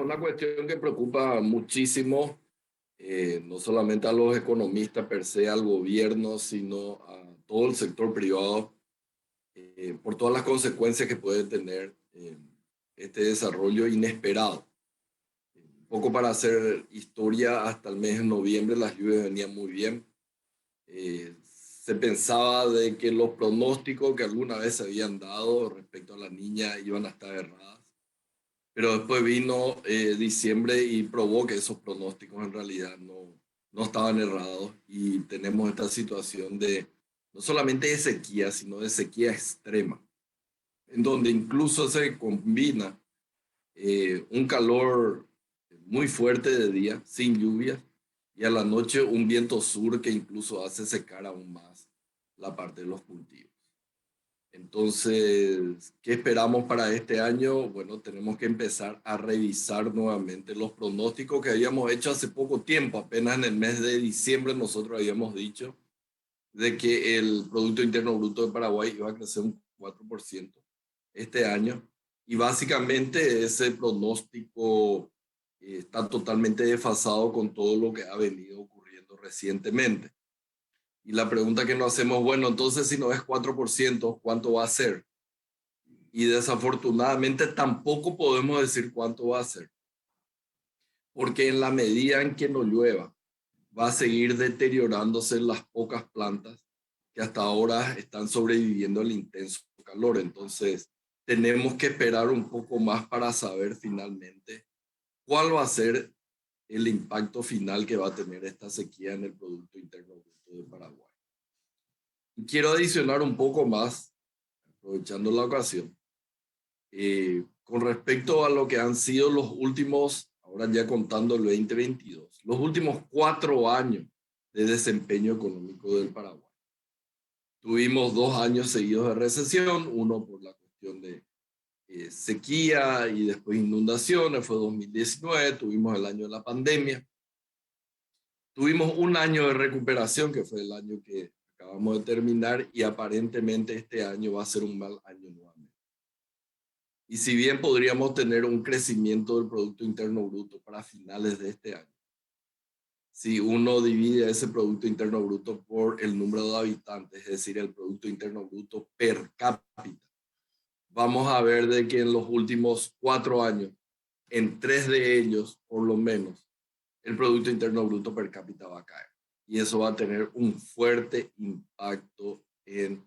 una cuestión que preocupa muchísimo, no solamente a los economistas per se, al gobierno, sino a todo el sector privado, por todas las consecuencias que puede tener este desarrollo inesperado. Un poco para hacer historia, hasta el mes de noviembre las lluvias venían muy bien. Se pensaba de que los pronósticos que alguna vez se habían dado respecto a la niña iban a estar erradas. Pero después vino diciembre y probó que esos pronósticos en realidad no estaban errados y tenemos esta situación de no solamente de sequía, sino de sequía extrema, en donde incluso se combina un calor muy fuerte de día, sin lluvias, y a la noche un viento sur que incluso hace secar aún más la parte de los cultivos. Entonces, ¿qué esperamos para este año? Bueno, tenemos que empezar a revisar nuevamente los pronósticos que habíamos hecho hace poco tiempo. Apenas en el mes de diciembre nosotros habíamos dicho de que el Producto Interno Bruto de Paraguay iba a crecer un 4% este año. Y básicamente ese pronóstico está totalmente desfasado con todo lo que ha venido ocurriendo recientemente. Y la pregunta que nos hacemos, bueno, entonces si no es 4%, ¿cuánto va a ser? Y desafortunadamente tampoco podemos decir cuánto va a ser, porque en la medida en que no llueva, va a seguir deteriorándose las pocas plantas que hasta ahora están sobreviviendo al intenso calor. Entonces, tenemos que esperar un poco más para saber finalmente cuál va a ser el impacto final que va a tener esta sequía en el Producto Interno Bruto de Paraguay. Y quiero adicionar un poco más, aprovechando la ocasión, con respecto a lo que han sido los últimos, ahora ya contando el 2022, los últimos 4 años de desempeño económico del Paraguay. Tuvimos 2 años seguidos de recesión, uno por la cuestión de sequía y después inundaciones, fue 2019, tuvimos el año de la pandemia. Tuvimos un año de recuperación, que fue el año que acabamos de terminar, y aparentemente este año va a ser un mal año nuevamente. Y si bien podríamos tener un crecimiento del Producto Interno Bruto para finales de este año, si uno divide ese Producto Interno Bruto por el número de habitantes, es decir, el Producto Interno Bruto per cápita, vamos a ver de que en los últimos 4 años, en 3 de ellos, por lo menos, el Producto Interno Bruto per cápita va a caer. Y eso va a tener un fuerte impacto en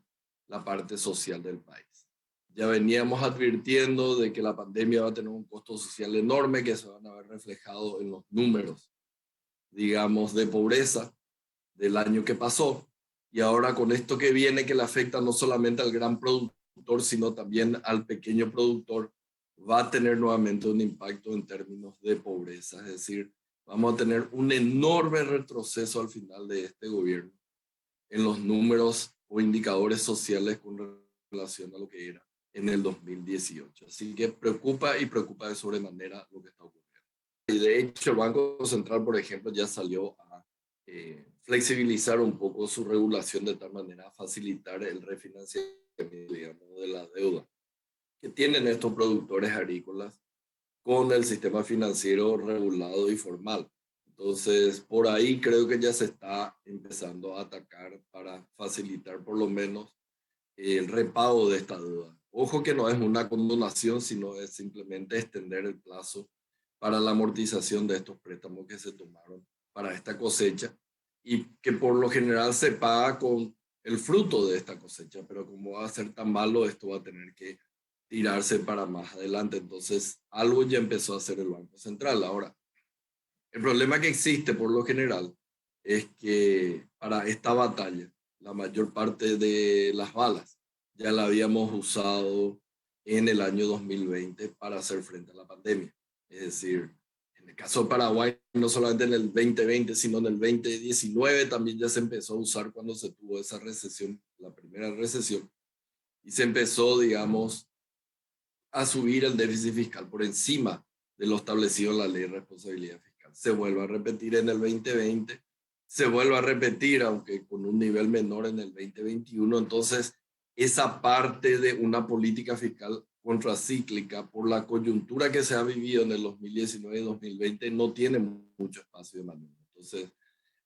la parte social del país. Ya veníamos advirtiendo de que la pandemia va a tener un costo social enorme que se van a ver reflejados en los números, digamos, de pobreza del año que pasó. Y ahora con esto que viene, que le afecta no solamente al gran productor, sino también al pequeño productor, va a tener nuevamente un impacto en términos de pobreza. Es decir, vamos a tener un enorme retroceso al final de este gobierno en los números o indicadores sociales con relación a lo que era en el 2018. Así que preocupa y preocupa de sobremanera lo que está ocurriendo. Y de hecho, el Banco Central, por ejemplo, ya salió a flexibilizar un poco su regulación de tal manera a facilitar el refinanciamiento, digamos, de la deuda que tienen estos productores agrícolas con el sistema financiero regulado y formal. Entonces, por ahí creo que ya se está empezando a atacar para facilitar por lo menos el repago de esta deuda. Ojo que no es una condonación, sino es simplemente extender el plazo para la amortización de estos préstamos que se tomaron para esta cosecha y que por lo general se paga con el fruto de esta cosecha, pero como va a ser tan malo, esto va a tener que tirarse para más adelante. Entonces, algo ya empezó a hacer el Banco Central. Ahora, el problema que existe por lo general es que para esta batalla, la mayor parte de las balas ya la habíamos usado en el año 2020 para hacer frente a la pandemia. Es decir, en el caso de Paraguay, no solamente en el 2020, sino en el 2019 también ya se empezó a usar cuando se tuvo esa recesión, la primera recesión, y se empezó, digamos, a subir el déficit fiscal por encima de lo establecido en la ley de responsabilidad fiscal. Se vuelve a repetir en el 2020, se vuelve a repetir, aunque con un nivel menor en el 2021. Entonces, esa parte de una política fiscal contracíclica por la coyuntura que se ha vivido en el 2019 y 2020 no tiene mucho espacio de maniobra. Entonces,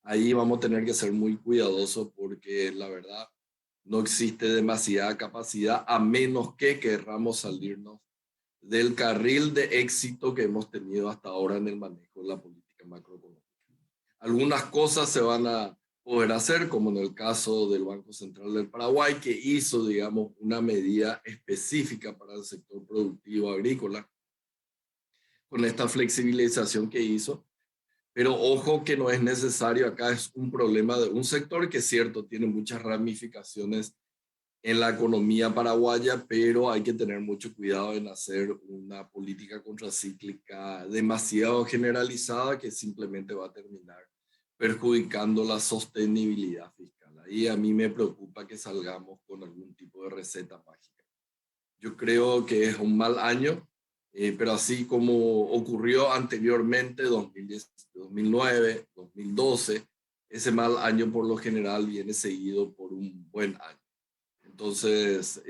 ahí vamos a tener que ser muy cuidadosos porque la verdad no existe demasiada capacidad a menos que querramos salirnos del carril de éxito que hemos tenido hasta ahora en el manejo de la política macroeconómica. Algunas cosas se van a poder hacer, como en el caso del Banco Central del Paraguay, que hizo, digamos, una medida específica para el sector productivo agrícola, con esta flexibilización que hizo. Pero ojo que no es necesario, acá es un problema de un sector que es cierto, tiene muchas ramificaciones en la economía paraguaya, pero hay que tener mucho cuidado en hacer una política contracíclica demasiado generalizada que simplemente va a terminar perjudicando la sostenibilidad fiscal. Ahí a mí me preocupa que salgamos con algún tipo de receta mágica. Yo creo que es un mal año, pero así como ocurrió anteriormente, 2010, 2009, 2012, ese mal año por lo general viene seguido por un buen año. Entonces,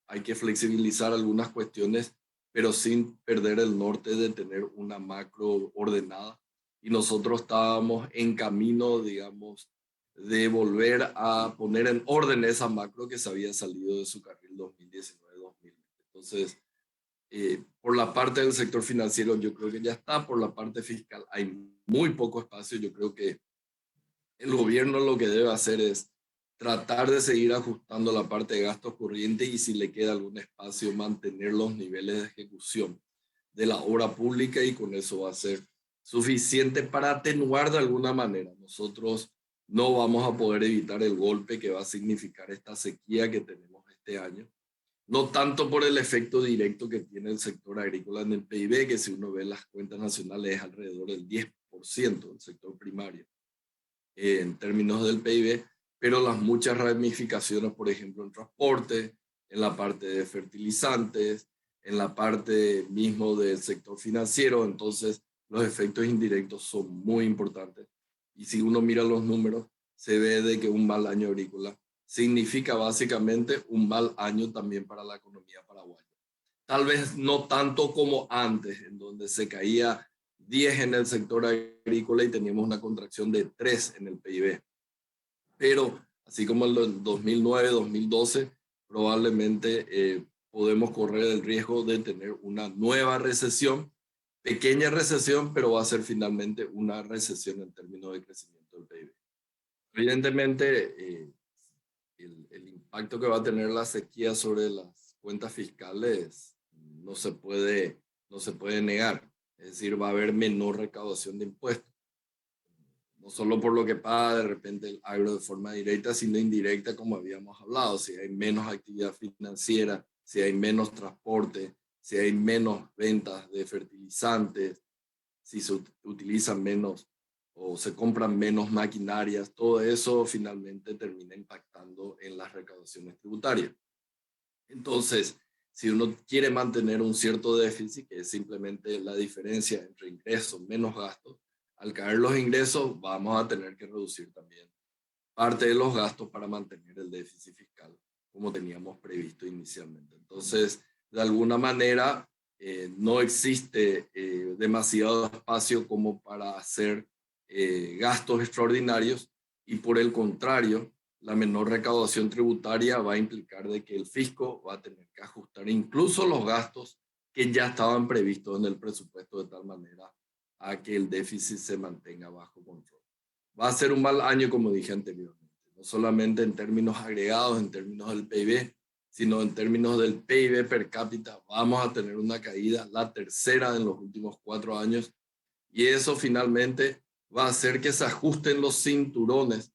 hay que flexibilizar algunas cuestiones, pero sin perder el norte de tener una macro ordenada. Y nosotros estábamos en camino, digamos, de volver a poner en orden esa macro que se había salido de su carril 2019-2020. Entonces, por la parte del sector financiero, yo creo que ya está. Por la parte fiscal, hay muy poco espacio. Yo creo que el gobierno lo que debe hacer es tratar de seguir ajustando la parte de gastos corrientes y si le queda algún espacio, mantener los niveles de ejecución de la obra pública y con eso va a ser suficiente para atenuar de alguna manera. Nosotros no vamos a poder evitar el golpe que va a significar esta sequía que tenemos este año. No tanto por el efecto directo que tiene el sector agrícola en el PIB, que si uno ve las cuentas nacionales es alrededor del 10% del sector primario en términos del PIB, pero las muchas ramificaciones, por ejemplo, en transporte, en la parte de fertilizantes, en la parte mismo del sector financiero, entonces los efectos indirectos son muy importantes. Y si uno mira los números, se ve de que un mal año agrícola significa básicamente un mal año también para la economía paraguaya. Tal vez no tanto como antes, en donde se caía 10 en el sector agrícola y teníamos una contracción de 3 en el PIB. Pero así como en el 2009, 2012, probablemente podemos correr el riesgo de tener una nueva recesión, pequeña recesión, pero va a ser finalmente una recesión en términos de crecimiento del PIB. Evidentemente, el impacto que va a tener la sequía sobre las cuentas fiscales no se puede negar. Es decir, va a haber menor recaudación de impuestos. No solo por lo que paga de repente el agro de forma directa, sino indirecta, como habíamos hablado. Si hay menos actividad financiera, si hay menos transporte, si hay menos ventas de fertilizantes, si se utilizan menos o se compran menos maquinarias, todo eso finalmente termina impactando en las recaudaciones tributarias. Entonces, si uno quiere mantener un cierto déficit, que es simplemente la diferencia entre ingresos menos gastos, al caer los ingresos vamos a tener que reducir también parte de los gastos para mantener el déficit fiscal como teníamos previsto inicialmente. Entonces, de alguna manera, no existe demasiado espacio como para hacer gastos extraordinarios y por el contrario, la menor recaudación tributaria va a implicar de que el fisco va a tener que ajustar incluso los gastos que ya estaban previstos en el presupuesto de tal manera a que el déficit se mantenga bajo control. Va a ser un mal año, como dije anteriormente, no solamente en términos agregados, en términos del PIB, sino en términos del PIB per cápita. Vamos a tener una caída, la tercera en los últimos 4 años, y eso finalmente va a hacer que se ajusten los cinturones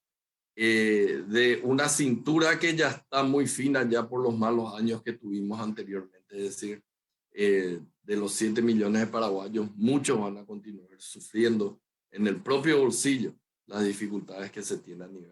de una cintura que ya está muy fina ya por los malos años que tuvimos anteriormente. Es decir, de los 7 millones de paraguayos, muchos van a continuar sufriendo en el propio bolsillo las dificultades que se tienen a nivel